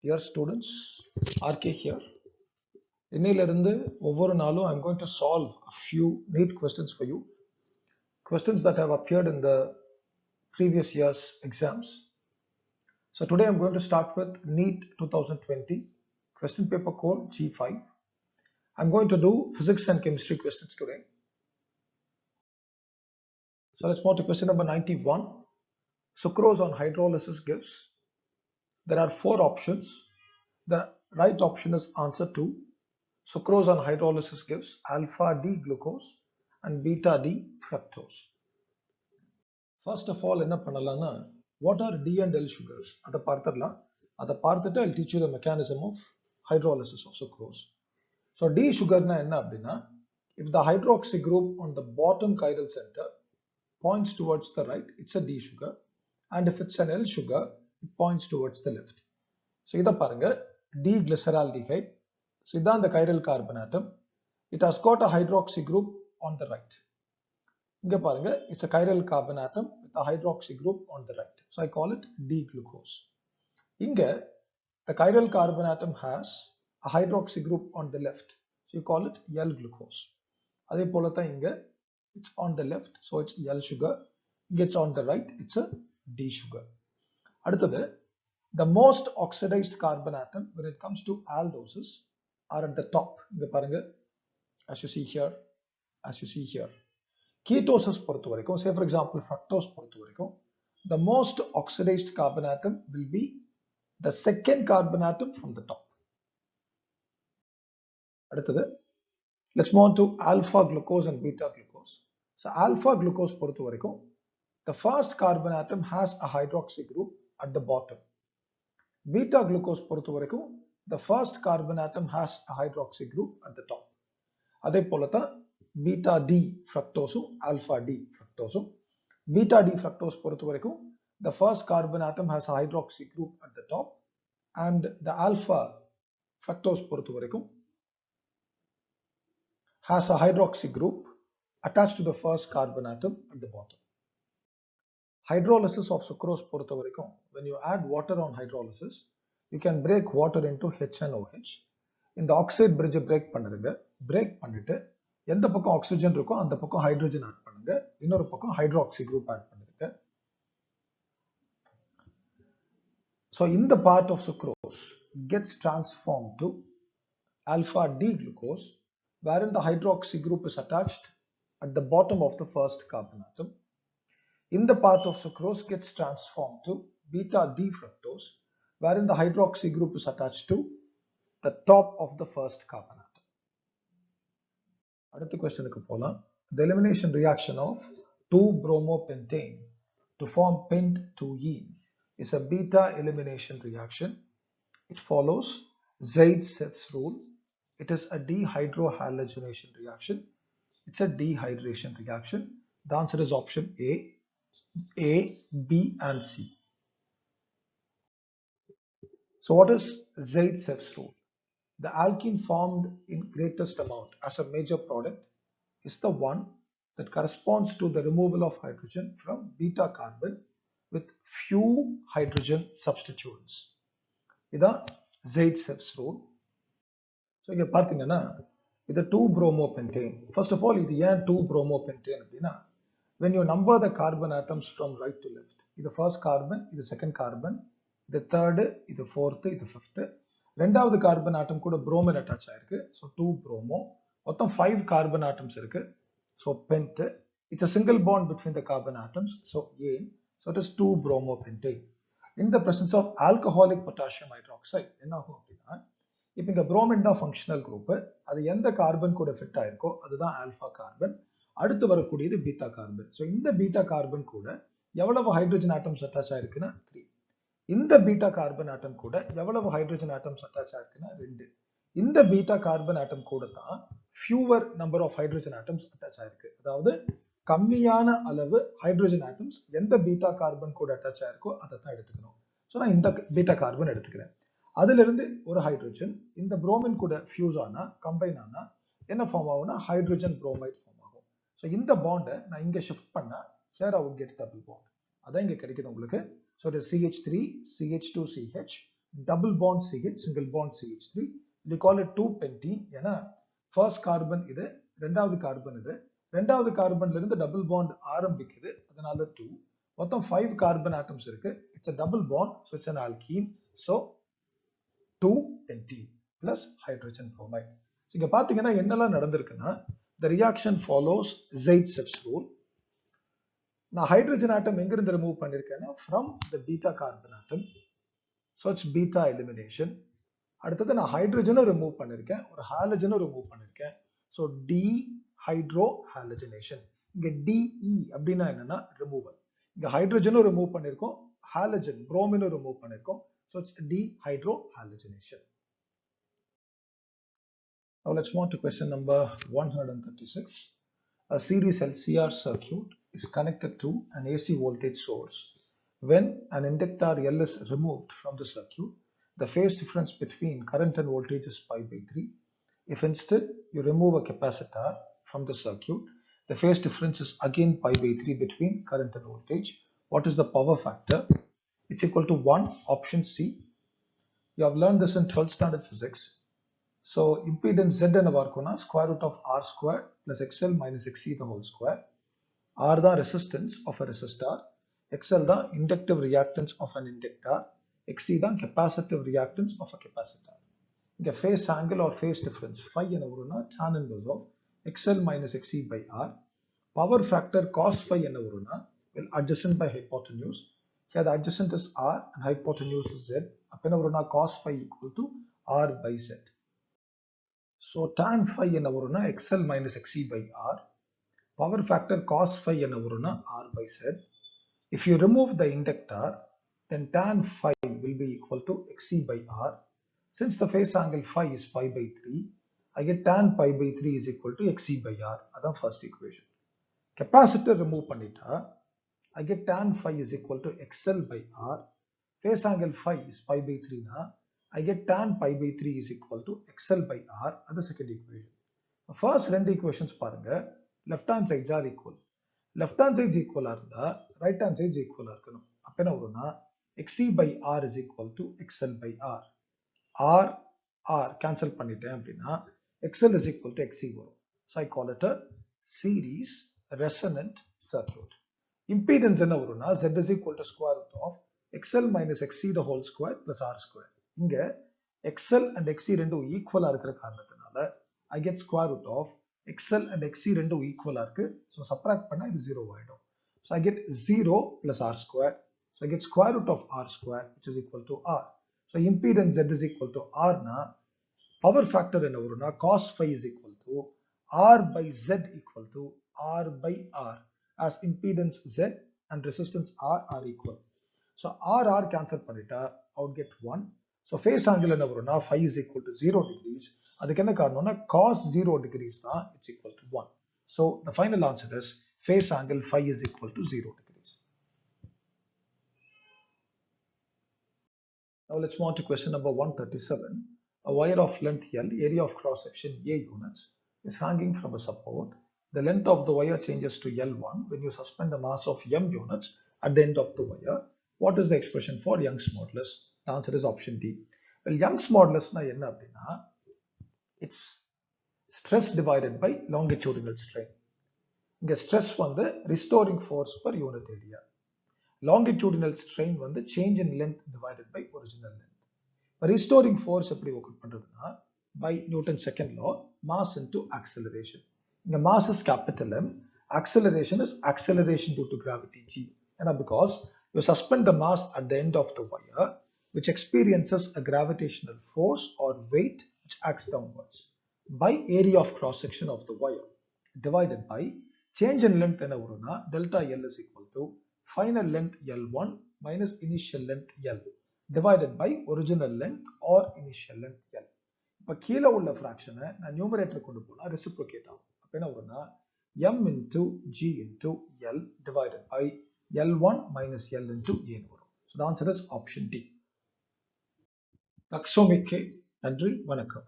Dear students, RK here. இன்னையிலிருந்து ஒவ்வொரு நாளும் I'm going to solve a few NEET questions for you. Questions that have appeared in the previous year's exams. So today I'm going to start with NEET 2020 question paper code G5. I'm going to do physics and chemistry questions today. So let's move to question number 91. Sucrose on hydrolysis gives. There are four options. The right option is answer 2. Sucrose on hydrolysis gives alpha D glucose and beta D fructose. First of all, என்ன பண்ணலாம்னா what are D and L sugars? அதை பார்த்துடலாம். அதை பார்த்துட்டு I'll teach you the mechanism of hydrolysis of sucrose. So D sugar na என்ன அப்படின்னா, if the hydroxy group on the bottom chiral center points towards the right, it's a D sugar, and if it's an L sugar, it points towards the left. So இதை பாருங்க, D glyceraldehyde. So இதான் the chiral carbon atom. It has got a hydroxy group on the right. இங்க பாருங்க, it's a chiral carbon atom with a hydroxy group on the right. So I call it D-glucose. இங்க the chiral carbon atom has a hydroxy group on the left. So you call it L-glucose. அதே போல தான் இங்க it's on the left, so it's L sugar. இங்க it's on the right, it's a D sugar. அடுத்தது, the most oxidized carbon atom when it comes to aldoses are at the top. இங்க பாருங்க, as you see here. Ketosis பொறுத்த வரைக்கும், say for example fructose பொறுத்த வரைக்கும், the most oxidized carbon atom will be the second carbon atom from the top. அடுத்தது, let's move on to alpha glucose and beta glucose. So alpha glucose பொறுத்த வரைக்கும், the first carbon atom has a hydroxy group at the bottom. Beta glucose பொறுத்த வரைக்கும், the first carbon atom has a hydroxy group at the top. அதே போல தான் beta D fructose, alpha D fructose. Beta D fructose பொறுத்த வரைக்கும், the first carbon atom has a hydroxy group at the top, and the alpha fructose பொறுத்த வரைக்கும் has a hydroxy group attached to the first carbon atom at the bottom. Hydrolysis of sucrose பொறுத்த வரைக்கும், when you add water on hydrolysis, you can break water into HNOH. இந்த oxide bridge break பண்ணுங்க, break பண்ணிட்டு எந்த பக்கம் oxygen இருக்கோ அந்த பக்கம் ஹைட்ரஜன் ஆட் பண்ணுங்க, இன்னொரு பக்கம் ஹைட்ராக்சி குரூப் ஆட் பண்ணுங்க. So in the part of sucrose gets transformed to alpha D glucose, wherein the hydroxy group is attached at the bottom of the first carbon atom. In the part of sucrose gets transformed to beta D fructose, wherein the hydroxy group is attached to the top of the first carbon atom. அடுத்த questionக்கு போலாம். The elimination reaction of 2-bromopentane to form pent-2ene is a beta elimination reaction. It follows Zaitse's rule. It is a dehydrohalogenation reaction. It's a dehydration reaction. The answer is option A, B and C. So what is Zaitse's rule? The alkene formed in greatest amount as a major product is the one that corresponds to the removal of hydrogen from beta carbon with few hydrogen substituents. இதான் Zaitse's rule. So இங்க பார்த்தீங்கன்னா, இது 2-bromopentane. First of all, இது ஏன் 2-bromopentane அப்படின்னா, when you number the carbon atoms from right to left, இது first carbon, இது second carbon, இது third, இது fourth, இது fifth. ரெண்டாவது கார்பன் ஆட்டம் கூட bromine attach ஆயிருக்கு. So 2-bromo. மொத்தம் 5 carbon atoms இருக்கு. So pent. It's a single bond between the carbon atoms. So ane. So it is 2-bromopentane. In the presence of alcoholic potassium hydroxide, என்ன ஆகும் அப்படின்னா, இப்போ இங்க bromine தான் functional group. அது எந்த கார்பன் கூட ஃபிட் ஆயிருக்கோ அதுதான் ஆல்பா கார்பன். அடுத்து வரக்கூடியது பீட்டா கார்பன். ஸோ இந்த பீட்டா கார்பன் கூட எவ்வளவு ஹைட்ரஜன் ஆட்டம்ஸ் அட்டாச் ஆயிருக்குன்னா 3. இந்த பீட்டா கார்பன் ஆட்டம் கூட எவ்வளவு ஹைட்ரஜன் ஆட்டம்ஸ் அட்டாச் ஆயிருக்குன்னா 2. இந்த பீட்டா கார்பன் ஆட்டம் கூட தான் fewer number of hydrogen atoms attach ஆயிருக்கு. அதாவது கம்மியான அளவு ஹைட்ரஜன் ஆட்டம்ஸ் எந்த பீட்டா கார்பன் கூட அட்டாச் ஆயிருக்கோ அதை தான் எடுத்துக்கணும். ஸோ நான் இந்த பீட்டா கார்பன் எடுத்துக்கிறேன். அதுல இருந்து ஒரு ஹைட்ரஜன் இந்த புரோமின் கூட ஃபியூஸ் ஆனா, கம்பைன் ஆனா என்ன ஃபார்ம் ஆகும்னா ஹைட்ரஜன் புரோமைட் ஃபார்ம் ஆகும். ஸோ இந்த பாண்டை நான் இங்க ஷிஃப்ட் பண்ணா here I would get double bond. அதான் இங்க கிடைக்குது உங்களுக்கு. So it is CH3, CH2CH double bond CH, single bond CH3. We call it 2-pentene. ஏன்னா first carbon இது, ரெண்டாவது கார்பன் இது, ரெண்டாவது கார்பன்ல இருந்து டபுள் பாண்ட் ஆரம்பிக்குது, அதனால 2. மொத்தம் 5 கார்பன் ஆட்டம்ஸ் இருக்கு. It's a double bond, so it's an alkene. So 2-pentene plus hydrogen bromide. So இங்க பாத்தீங்கன்னா என்னெல்லாம் நடந்திருக்குன்னா, the reaction follows Zaitsev rule. நான் ஹைட்ரஜன் ஆட்டம் எங்கிருந்து remove பண்ணிருக்கேன்னா from the beta carbon atom. So it's beta elimination. அடுத்தது நான் ஹைட்ரஜனும் remove பண்ணிருக்கேன், ஒரு ஹாலஜனும் remove பண்ணிருக்கேன். So dehydrohalogenation. இங்க DE அப்படின்னா என்னன்னா ரிமூவல். இங்க ஹைட்ரஜனும் ரிமூவ் பண்ணிருக்கோம், ஹாலஜன் புரோமினும் ரிமூவ் பண்ணிருக்கோம். So it's dehydrohalogenation. Now let's move on to question number 136. A series LCR circuit is connected to an AC voltage source. When an inductor L is removed from the circuit, the phase difference between current and voltage is pi by 3. If instead you remove a capacitor from the circuit, the phase difference is again pi by 3 between current and voltage. What is the power factor? It's equal to 1, option C. You have learned this in 12th standard physics. So impedance Z என்ன பார்க்கணும்னா square root of R square plus XL minus XC the whole square. R the resistance of a resistor, XL the inductive reactance of an inductor, XC the capacitive reactance of a capacitor. The phase angle or phase difference phi என்ன வரும்னா tan inverse of XL minus XC by R. Power factor cos phi என்ன வரும்னா well adjacent by hypotenuse. Here the adjacent is R and hypotenuse is Z. அப்ப என்ன வரும்னா cos phi equal to R by Z. So tan phi என்ன வரும்னா XL minus XC by R. Power factor cos phi என்ன வரும்னா R by Z. If you remove the inductor, then tan phi will be equal to XC by R. Since the phase angle phi is pi by 3, I get tan pi by 3 is equal to XC by R. That's first equation. Capacitor remove பண்ணிட்டா, I get tan phi is equal to XL by R. Phase angle phi is pi by 3 na, I get tan pi by 3 is equal to XL by R. That's the second equation. The first two equations பாருங்க, left hand sides are equal. Left hand sides equal இருந்தா right hand sides equal இருக்கணும். அப்ப என்ன வரும்னா XC by R is equal to XL by R. R cancel பண்ணிட்டேன் அப்படின்னா XL is equal to XC வரும். So I call it a series resonant circuit. Impedance என்ன வரும்னா Z is equal to square root of XL minus XC the whole square plus R square. இங்க XL and XC ரெண்டும் ஈக்குவலா இருக்கிற காரணத்தினால I get square root of XL and XC ரெண்டும் ஈக்குவலா இருக்கு. So subtract பண்ணா இது 0 ஆயிடும். So I get 0 plus R square. So I get square root of R square which is equal to R. So impedance Z is equal to R na, power factor என்ன வரும்னா cos phi is equal to R by Z equal to R by R, as impedance Z and resistance R are equal. So R cancel பண்ணிட்டா I would get 1. So phase angle என்ன வரும்னா phi is equal to 0 degrees. அதுக்கு என்ன காரணம்னா cos 0 degrees தான் it's equal to 1. So the final answer is phase angle phi is equal to 0 degrees. Now let's move on to question number 137. A wire of length L, area of cross section A units, is hanging from a support. The length of the wire changes to L1 when you suspend a mass of M units at the end of the wire. What is the expression for Young's modulus? The answer is option D. Well, Young's modulus na enna appadina, it's stress divided by longitudinal strain. Inga stress வந்து restoring force per unit area. Longitudinal strain வந்து change in length divided by original length. Restoring force எப்படி work பண்றதுன்னா by Newton's second law, mass into acceleration. The mass is capital M, acceleration is acceleration due to gravity G. And because you suspend the mass at the end of the wire, which experiences a gravitational force or weight which acts downwards, by area of cross section of the wire divided by change in length என்ன வரும்னா delta L is equal to final length L1 minus initial length L divided by original length or initial length L. இப்போ கீழே உள்ள ஃப்ராக்ஷனை நான் numerator கொண்டு போனா reciprocate ஆகும். அப்ப என்ன வரும்னா m into g into L divided by L1 minus L into A வரும். So the answer is option D. நன்றி, வணக்கம்.